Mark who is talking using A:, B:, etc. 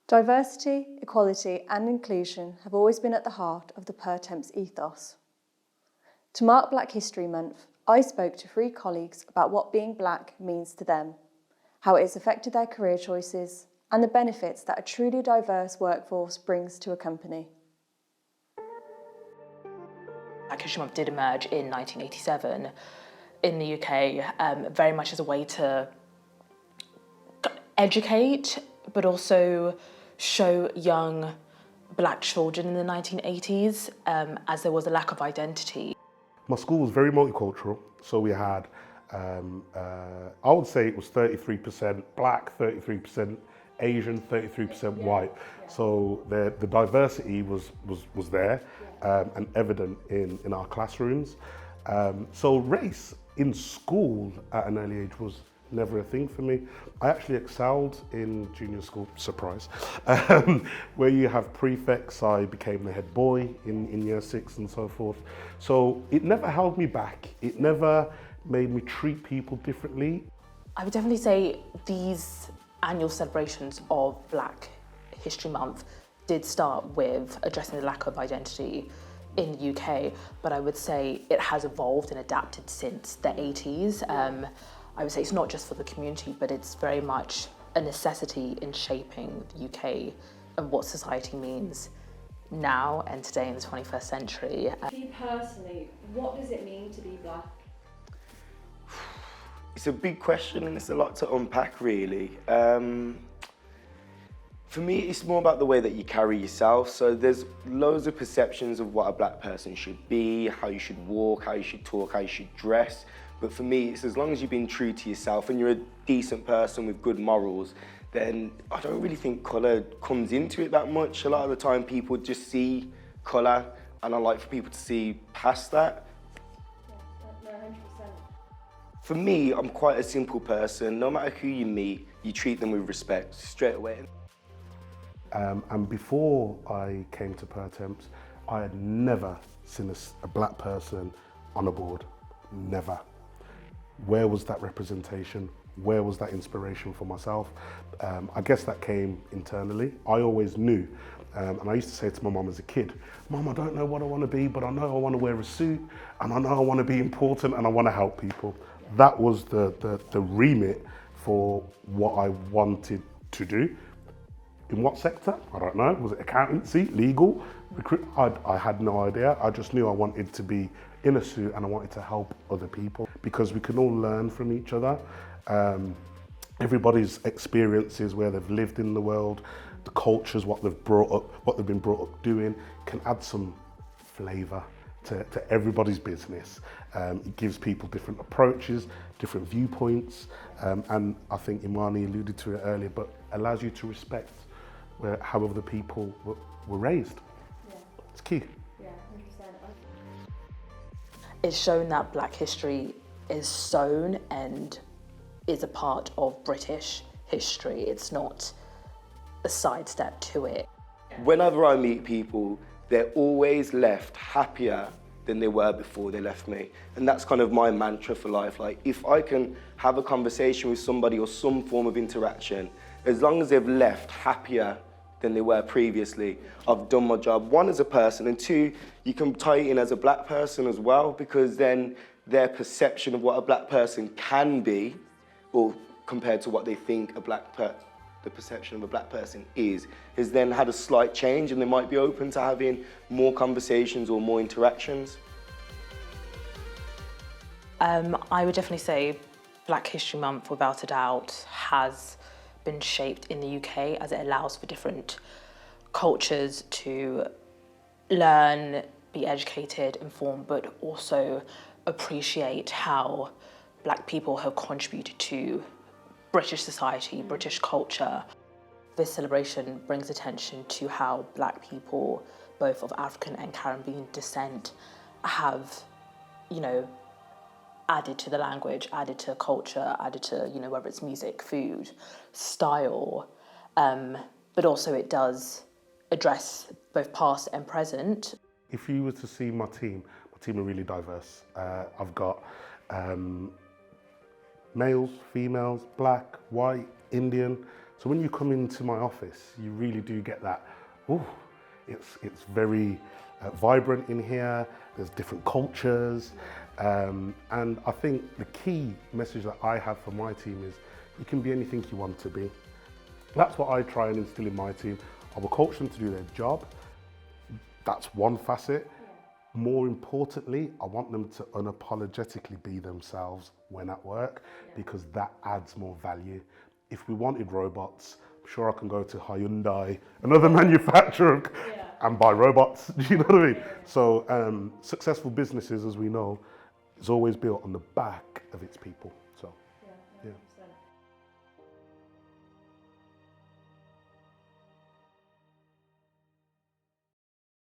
A: Diversity, equality and inclusion have always been at the heart of the Pertemps ethos. To mark Black History Month, I spoke to 3 colleagues about what being Black means to them, how it has affected their career choices, and the benefits that a truly diverse workforce brings to a company.
B: Black History Month did emerge in 1987 in the UK, very much as a way to educate, but also show young Black children in the 1980s, as there was a lack of identity.
C: My school was very multicultural, so we had, I would say it was 33% Black, 33% Asian, 33% white. So the diversity was there and evident in our classrooms. So race in school at an early age was never a thing for me. I actually excelled in junior school, surprise, where you have prefects. I became the head boy in year 6 and so forth. So it never held me back. It never made me treat people differently.
B: I would definitely say these annual celebrations of Black History Month did start with addressing the lack of identity in the UK, but I would say it has evolved and adapted since the 80s. I would say it's not just for the community, but it's very much a necessity in shaping the UK and what society means now and today in the 21st century.
A: For you personally, what does it mean to be Black?
D: It's a big question and it's a lot to unpack, really. For me, it's more about the way that you carry yourself. So there's loads of perceptions of what a Black person should be, how you should walk, how you should talk, how you should dress. But for me, it's as long as you've been true to yourself and you're a decent person with good morals, then I don't really think colour comes into it that much. A lot of the time people just see colour, and I like for people to see past that.
A: Yeah, 100%.
D: For me, I'm quite a simple person. No matter who you meet, you treat them with respect straight away.
C: And before I came to Pertemps, I had never seen a Black person on a board, never. Where was that representation? Where was that inspiration for myself? I guess that came internally. I always knew, and I used to say to my mum as a kid, "Mum, I don't know what I want to be, but I know I want to wear a suit, and I know I want to be important, and I want to help people." That was the remit for what I wanted to do. In what sector? I don't know. Was it accountancy, legal, I had no idea. I just knew I wanted to be in a suit and I wanted to help other people because we can all learn from each other. Everybody's experiences, where they've lived in the world, the cultures, what they've been brought up doing, can add some flavour to everybody's business. It gives people different approaches, different viewpoints, and I think Imani alluded to it earlier, but allows you to respect how other people were raised.
A: Yeah.
C: It's key.
A: Yeah, 100%.
B: It's shown that Black history is sown and is a part of British history. It's not a sidestep to it.
D: Whenever I meet people, they're always left happier than they were before they left me. And that's kind of my mantra for life. Like, if I can have a conversation with somebody or some form of interaction, as long as they've left happier than they were previously, I've done my job. 1, as a person, and 2, you can tie it in as a Black person as well, because then their perception of what a Black person can be, or compared to what they think the perception of a Black person is, has then had a slight change, and they might be open to having more conversations or more interactions.
B: I would definitely say Black History Month, without a doubt, has been shaped in the UK as it allows for different cultures to learn, be educated, informed, but also appreciate how Black people have contributed to British society, British culture. This celebration brings attention to how Black people, both of African and Caribbean descent, have, added to the language, added to culture, added to, whether it's music, food, style, but also it does address both past and present.
C: If you were to see my team are really diverse. I've got males, females, Black, white, Indian, So when you come into my office, you really do get that, ooh, it's very vibrant in here, there's different cultures, and I think the key message that I have for my team is you can be anything you want to be. That's what I try and instill in my team. I will coach them to do their job. That's one facet. More importantly, I want them to unapologetically be themselves when at work, because that adds more value. If we wanted robots, I'm sure I can go to Hyundai, another manufacturer, and buy robots. Do you know what I mean? So successful businesses, as we know, is always built on the back of its people. So, yeah.